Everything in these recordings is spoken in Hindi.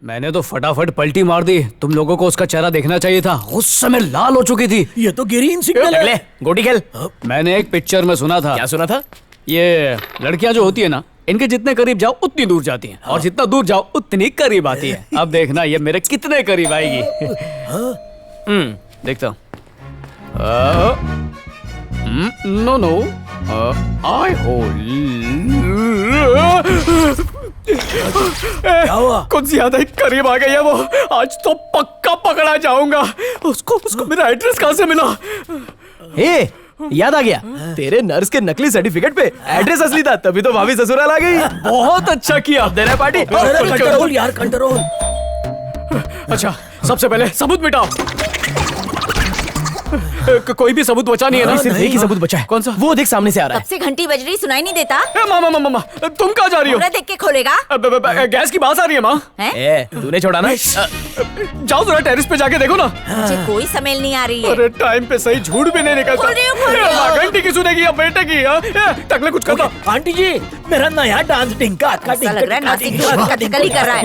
मैंने तो फटाफट पलटी मार दी। तुम लोगों को उसका चेहरा देखना चाहिए था, गुस्से में लाल हो चुकी थी। ये तो ग्रीन सिग्नल है। गोटी खेल। मैंने एक पिक्चर में सुना था। क्या सुना था? ये लड़कियां जो होती है ना, इनके जितने करीब जाओ उतनी दूर जाती हैं, और जितना दूर जाओ उतनी करीब आती है। अब देखना ये मेरे कितने करीब आएगी। देखता हूँ। नो नो, आई क्या हुआ? कुछ ज्यादा ही करीब आ गई है वो। आज तो पक्का पकड़ा जाऊंगा। उसको मेरा एड्रेस कहाँ से मिला? हे, याद आ गया, तेरे नर्स के नकली सर्टिफिकेट पे एड्रेस असली था, तभी तो भाभी ससुराल आ गई। बहुत अच्छा किया। अब देना है पार्टी। कंट्रोल यार, कंट्रोल। अच्छा, सबसे पहले सबूत मिटाओ। कोई भी सबूत बचा नहीं है ना? सिर्फ एक ही सबूत बचा है। कौन सा? वो देख सामने से आ रहा कब से घंटी बज रही, सुनाई नहीं देता? मामा, तुम कहाँ जा रही हो? पूरा देख के खोलेगा। गैस की बात आ रही है माँ। है। तूने छोड़ा ना? जाओ जरा टेरेस पे जाके देखो ना। मुझे कोई स्मेल नहीं आ रही है। अरे टाइम पे सही झूठ भी नहीं निकलता। खोल रही हूँ। घंटी की सुनेगी या बेटे की? टकले कुछ करना। आंटी जी, मेरा नया डांस टिंका ऐसा लग रहा है नासिक कथकली कर रहा है।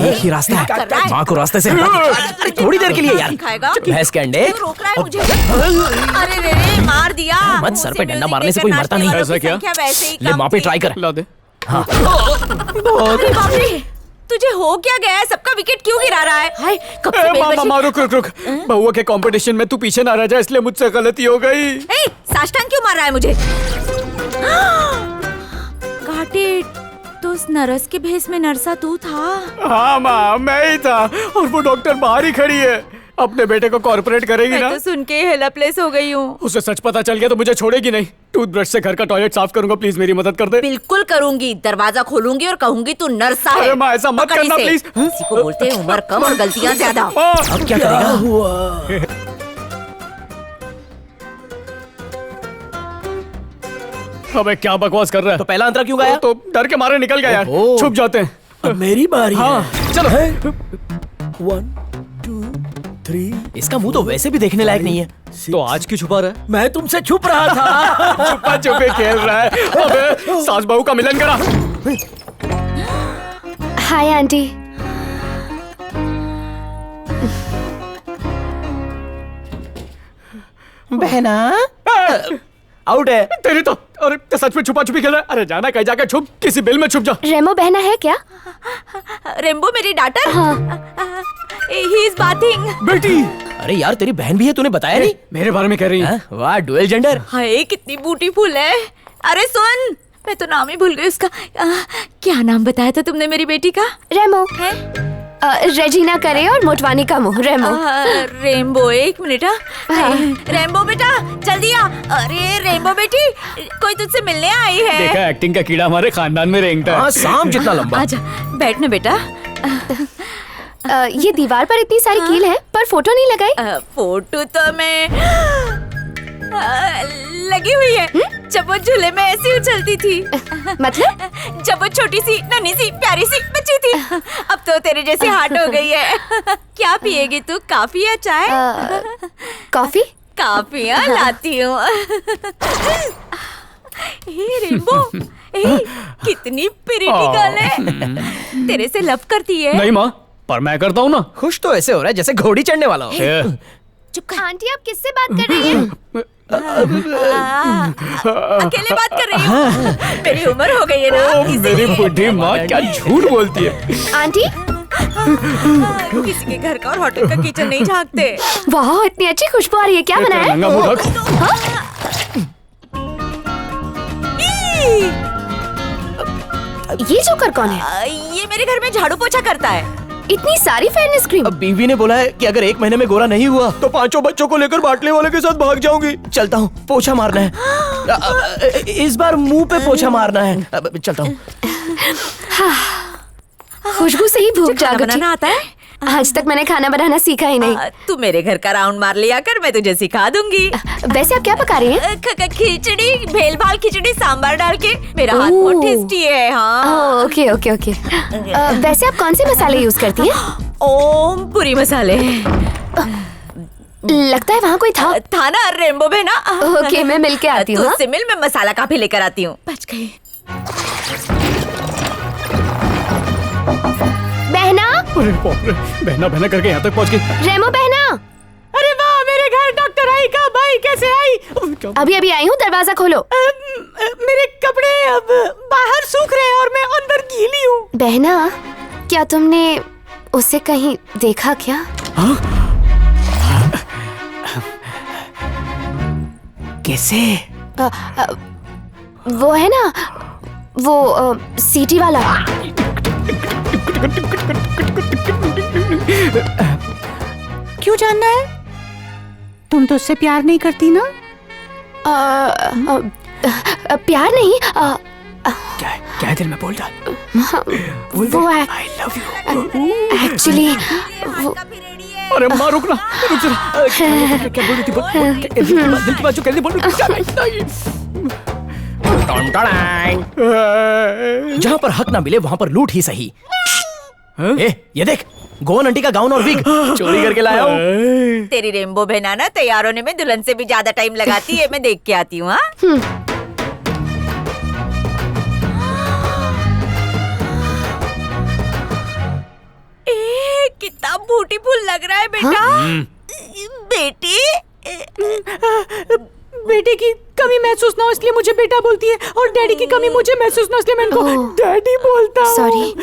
एक ही रास्ता कर रहा है, है। माँ को रास्ते से अरे थोड़ी देर के लिए यार। खाएगा? भैंस के अंडे। क्यों रोक रहा है मुझे? अरे रे, मार दिया। मत, सर पे डंडा मारने से कोई मरता नहीं। ऐसा क्या? वैसे ही ले माँ पे ट्राई कर। ला दे। अरे बाप रे, तुझे हो क्या गया है? सबका विकेट क्यों गिरा रहा है? हाय, कब से बेल बजी? मामा रुक। बहुआ के कंपटीशन में तू पीछे ना रह जा, इसलिए मुझसे गलती हो गई। ए, साष्टांग क्यों मार रहा है मुझे? घाटे, तो उस नर्स के भेस में नरसा तू था? हाँ माँ, मैं ही था। और वो डॉक्टर बाहर ही खड़ी है। अपने बेटे को कॉर्पोरेट करेगी मैं ना? तो सुन के हेल्पलेस हो गई हूँ। उसे सच पता चल गया तो मुझे छोड़ेगी नहीं। टूथब्रश से घर का टॉयलेट साफ करूंगा, प्लीज मेरी मदद कर दे। बिल्कुल करूंगी। दरवाजा खोलूंगी और कहूंगी तू नरसा है। अरे माँ, ऐसा मत पकड़ करना, इसे। प्लीज। किसी को बोलते हैं उम्र कम और गलतियाँ ज्यादा। अब क्या करेगा? हुआ? अबे क्या बकवास कर रहा है? तो पहला अंतरा क्यों गाया? तो डर के मारे निकल गया यार। ओहो। छुप जाते हैं। अब मेरी बारी हाँ, है। चलो। 1 2 3। इसका मुंह तो वैसे भी देखने लायक नहीं है। तो आज क्यों छुपा रहा है? मैं तुमसे छुप रहा था। छुपा छुपे खेल रहा है। अबे सास बहू का मिलन करा। Hi aunty. बहना आउट है। तेरी तो, अरे तो सच में छुपा छुपी खेल रहा है। अरे जाना कहीं जाकर छुप, किसी बिल में छुप जा। रेमो बहना है क्या? रेम्बो मेरी डाटर? हाँ। He is bathing. बेटी, अरे यार, तेरी बहन भी है, तूने बताया नहीं। मेरे बारे में कह रही है? हाँ, वाह, डुअल जेंडर। हाय, कितनी ब्यूटीफुल है। अरे सुन, मैं तो नाम ही भूल गई उसका। क्या नाम बताया था तुमने मेरी बेटी का? रेमो। है? रेजिना करे और मोटवानी का मुंह। रेमो। रेम्बो, एक मिनट। हाँ। रेम्बो बेटा, जल्दी आ। अरे रेम्बो बेटी, कोई तुझसे मिलने आई है। देखा, एक्टिंग का कीड़ा हमारे खानदान में रेंगता है। हाँ, सांप जितना लंबा। आजा, बैठ ना बेटा। ये दीवार पर इतनी सारी कील है, पर फोटो नहीं लगाई। फोटो तो मैं लगी हुई है। जब वो झूले में ऐसी उछलती थी। मतलब? जब वो छोटी सी नन्ही सी प्यारी सी बच्ची थी। अब तो तेरे जैसी हार्ट हो गई है। क्या पिएगी तू, कॉफी या चाय? कॉफी। कॉफी लाती हूँ। हे रेम्बो, कितनी प्रिटी गर्ल है। तेरे से लव करती है? नहीं माँ, पर मैं करता हूँ ना। खुश तो ऐसे हो रहा है जैसे घोड़ी चढ़ने वाला हो। चुप कर। आंटी, आप किससे बात कर रही हैं? अकेले बात कर रही हूँ। मेरी उम्र हो गई है ना, ओ, मेरी बुढ़ी माँ क्या झूठ बोलती है। आंटी। किसी के घर का और होटल का किचन नहीं झांकते। वाह, इतनी अच्छी खुशबू आ रही है। क्या बनाया है? नंगा मूर्ख। ये जोकर कौन है? ये मेरे घर में झाड़ू पोछा करता है। इतनी सारी फेयरनेस क्रीम। अब बीवी ने बोला है कि अगर 1 महीने में गोरा नहीं हुआ तो 5 बच्चों को लेकर बाटले वाले के साथ भाग जाऊंगी। चलता हूँ, पोछा मारना है। इस बार मुंह पे पोछा मारना है। चलता हूँ। खुशबू से ही भूख खाना जाग उठी। बनाना आता है? आज तक मैंने खाना बनाना सीखा ही नहीं। तू मेरे घर का राउंड मार लिया कर, मैं तुझे सिखा दूंगी। वैसे आप क्या पका रही हैं? खिचड़ी, भेल भाल खिचड़ी सांभर डाल के। मेरा हाथ बहुत टेस्टी है। हाँ। Okay okay okay. वैसे आप कौन से मसाले यूज करती हैं? ओम पूरी मसाले। लगता है वहाँ कोई था ना रेम्बो बहना। ओके, मैं मिल के आती हूँ। तुझसे मिल, मैं मसाला काफी लेकर आती हूँ। बच गई। बहना। अरे बाप रे, बहना बहना करके यहाँ तक पहुँच गई। रेमो बहना, अरे वाह, मेरे घर डॉक्टर आई कब आई, कैसे आई? अभी अभी आई हूँ, दरवाजा खोलो। मेरे कपड़े अब बाहर सूख रहे हैं और मैं अंदर गीली हूँ। बहना, क्या तुमने उसे कहीं देखा क्या? कैसे? वो है ना, वो सीटी वाला। क्यों जानना है? तुम तो उससे प्यार नहीं करती ना? प्यार नहीं, क्या है दिल में, बोल डाल। वो है आई लव यू। एक्चुअली अरे माँ रुक ना, रुक जरा। क्या बोल रही थी, बोल। दिल की बात जो कह रही थी, बोल। जहाँ पर हक ना मिले वहाँ पर लूट ही सही। ये देख, गोवन आंटी का गाउन और विग चोरी करके लाया हूँ। तेरी रेनबो बहना ना तैयार होने में दुल्हन से भी ज्यादा टाइम लगाती है। मैं देख के आती हूँ। हाँ, कितना ब्यूटीफुल लग रहा है बेटा। बेटी, बेटे की कमी महसूस ना हो इसलिए मुझे बेटा बोलती है, और डैडी की कमी मुझे महसूस ना हो इसलिए मैं इनको डैडी बोलता हूँ। सॉरी।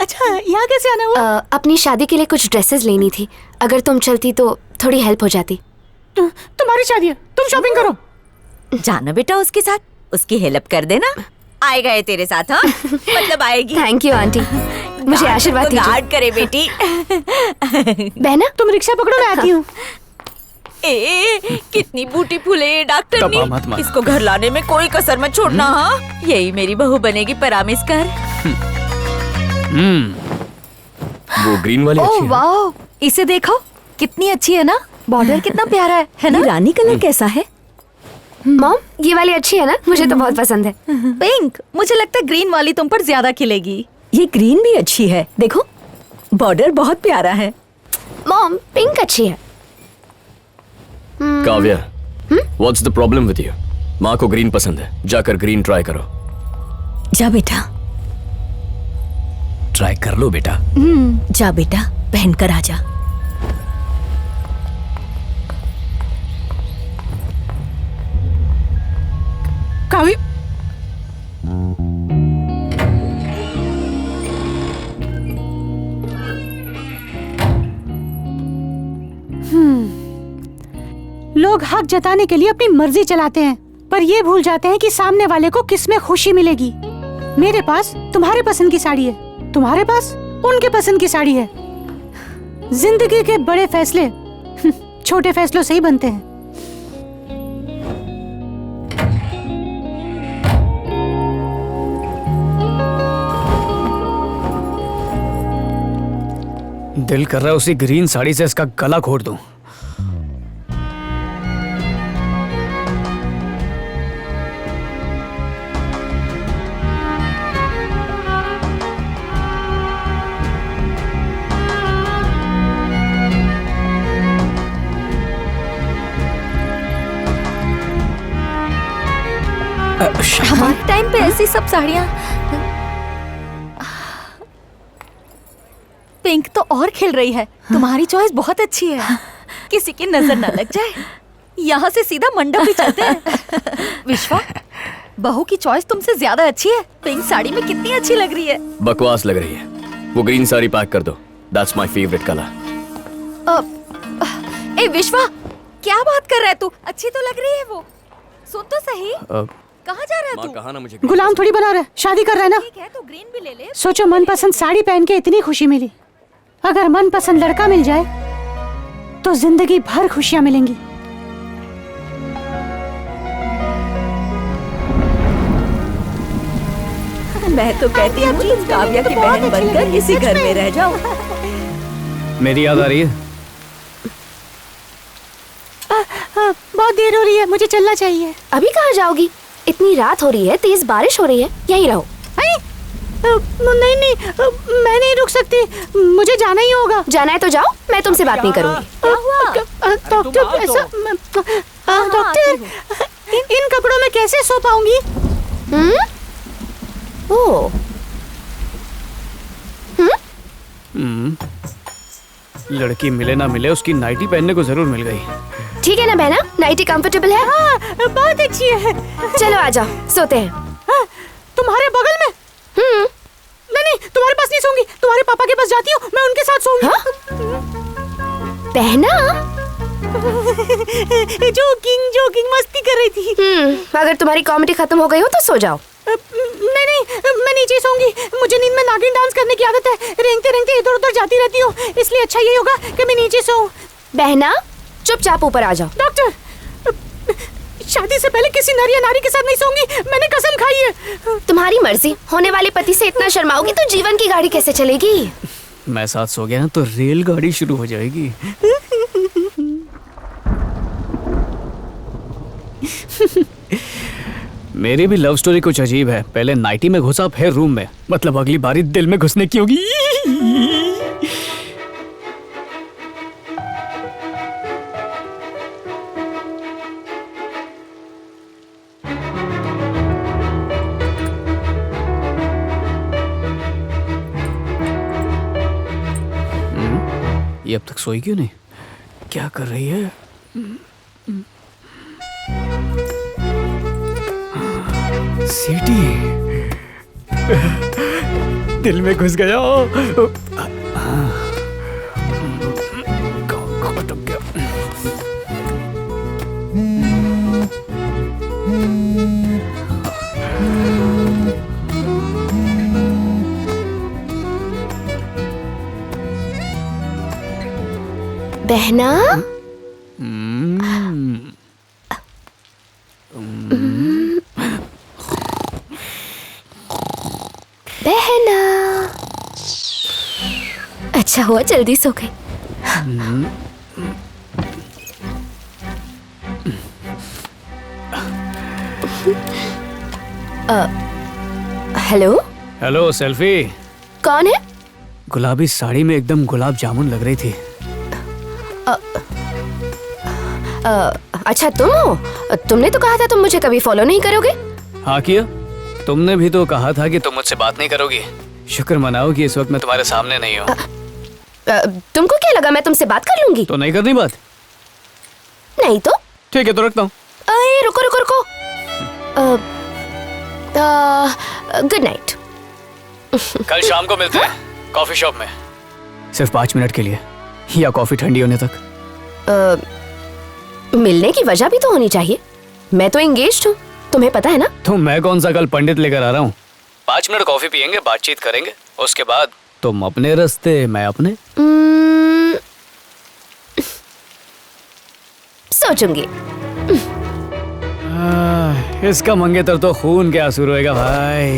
अच्छा, यहाँ कैसे आना हुआ? अपनी शादी के लिए कुछ ड्रेसेस लेनी थी, अगर तुम चलती तो थोड़ी हेल्प हो जाती। तुम्हारी शादी है, तुम शॉपिंग करो। जाना बेटा उसके साथ, उसकी हेल्प कर देना। आएगा ये तेरे साथ? हाँ, मतलब आएगी। थैंक यू आंटी, मुझे आशीर्वाद दीजिए। गार्ड करे बेटी। बहना, तुम रिक्शा पकड़ो, मैं आती हूँ। कितनी ब्यूटीफुल है डॉक्टर दबा मत मार। इसको घर लाने में कोई कसर मत छोड़ना। हाँ, यही मेरी बहू बनेगी, प्रॉमिस कर। वो ग्रीन वाली अच्छी है। वाह, इसे देखो, कितनी अच्छी है ना, बॉर्डर कितना प्यारा है ना? रानी कलर कैसा है? मॉम, ये वाली अच्छी है ना? मुझे तो बहुत पसंद है। पिंक, मुझे लगता है ग्रीन वाली तुम पर ज्यादा खिलेगी। ये ग्रीन भी अच्छी है, देखो बॉर्डर बहुत प्यारा है। मॉम, पिंक अच्छी है। Kavya, what's the problem with you? माँ को ग्रीन पसंद है, जाकर ग्रीन ट्राई करो। जा बेटा, ट्राई कर लो बेटा। जा बेटा, पहन कर आ जा। कावी, लोग हक जताने के लिए अपनी मर्जी चलाते हैं, पर ये भूल जाते हैं कि सामने वाले को किसमें खुशी मिलेगी। मेरे पास तुम्हारे पसंद की साड़ी है, तुम्हारे पास उनके पसंद की साड़ी है। जिंदगी के बड़े फैसले छोटे फैसलों से ही बनते हैं। दिल कर रहा है उसी ग्रीन साड़ी से इसका गला घोट दूं। हमारे टाइम पे ऐसी सब साड़ियाँ। पिंक तो और खिल रही है, तुम्हारी चॉइस बहुत अच्छी है। किसी की नजर न लग जाए, यहाँ से सीधा मंडप ही चलते हैं। विश्वा, बहू की चॉइस तुमसे ज्यादा अच्छी है। पिंक साड़ी में कितनी अच्छी लग रही है। बकवास लग रही है, वो ग्रीन साड़ी पैक कर दो। That's my favourite colour. ए विश्वा, क्या बात कर रहा है तू? अच्छी तो लग रही है वो। सुन तो सही, कहाँ जा रहा है तू? कहा ना मुझे गुलाम थोड़ी बना रहा है, शादी कर रहा है ना। ठीक है तो ग्रीन भी ले ले। सोचो, मनपसंद साड़ी पहन के इतनी खुशी मिली, अगर मनपसंद लड़का मिल जाए तो जिंदगी भर खुशियां मिलेंगी। मैं तो कहती हूँ तुम काव्या की बहन बनकर इसी घर में रह जाओ। मेरी याद आ रही है। बहुत देर हो रही है, मुझे चलना चाहिए। अभी कहाँ जाओगी? इतनी रात हो रही है, तेज बारिश हो रही है, यहीं रहो। नहीं नहीं, मैं नहीं रुक सकती, मुझे जाना ही होगा। जाना है तो जाओ, मैं तुमसे बात नहीं करूंगी। डॉक्टर, ऐसा डॉक्टर, इन कपड़ों में कैसे सो पाऊंगी? ओह, लड़की मिले ना मिले उसकी नाइटी पहनने को जरूर मिल गई। ठीक है ना बहना, नाइटी कंफर्टेबल है? हाँ, बहुत अच्छी है। चलो आ जाओ, सोते हैं। हाँ, तुम्हारे बगल में? नहीं, तुम्हारे पास नहीं सोऊंगी, तुम्हारे पापा के पास जाती हूँ, मैं उनके साथ सोऊंगी। बहना जोकिंग मस्ती कर रही थी। अगर तुम्हारी कॉमेडी खत्म हो गई हो तो सो जाओ। नहीं, मैं नीचे सोऊंगी, मुझे नींद में नागिन डांस करने की आदत है, रेंगते रेंगते इधर उधर जाती रहती हूँ, इसलिए अच्छा यही होगा कि मैं नीचे सोऊं। बहना चुपचाप ऊपर आ जाओ। डॉक्टर, शादी से पहले किसी नर या नारी के साथ नहीं सोऊंगी, मैंने कसम खाई है। तुम्हारी मर्जी, होने वाले पति से इतना शर्माओगी तो जीवन की गाड़ी कैसे चलेगी? मैं साथ सो गया ना तो रेलगाड़ी शुरू हो जाएगी। मेरी भी लव स्टोरी कुछ अजीब है। पहले नाइटी में घुसा, फिर रूम में, मतलब अगली बारी दिल में घुसने की होगी। ये अब तक सोई क्यों नहीं? क्या कर रही है? सीटी दिल में घुस गया। अटक गया। बहना बहना, अच्छा हुआ जल्दी सो गई। Hello hello selfie. कौन है? गुलाबी साड़ी में एकदम गुलाब जामुन लग रही थी। अच्छा तुम हो? तुमने तो कहा था तुम मुझे कभी फॉलो नहीं करोगे। हाँ किया, तुमने भी तो कहा था कि तुम मुझसे बात नहीं करोगी। शुक्र मनाओ कि इस वक्त मैं तुम्हारे सामने नहीं हूँ। तुमको क्या लगा मैं तुमसे बात कर लूंगी? तो नहीं करनी बात? नहीं तो ठीक है, तो रखता हूँ। अरे रुको रुको रुको, गुड नाइट। कल शाम को मिलते हैं कॉफी शॉप में, सिर्फ 5 मिनट के लिए, या कॉफी ठंडी होने तक। मिलने की वजह भी तो होनी चाहिए, मैं तो एंगेज्ड हूँ, तुम्हें पता है ना। तो मैं कौन सा कल पंडित लेकर आ रहा हूँ? 5 मिनट कॉफी पियेंगे, बातचीत करेंगे, उसके बाद तुम अपने रास्ते, मैं अपने। सोचूंगी। इसका मंगेतर तो खून के आंसू रोएगा भाई।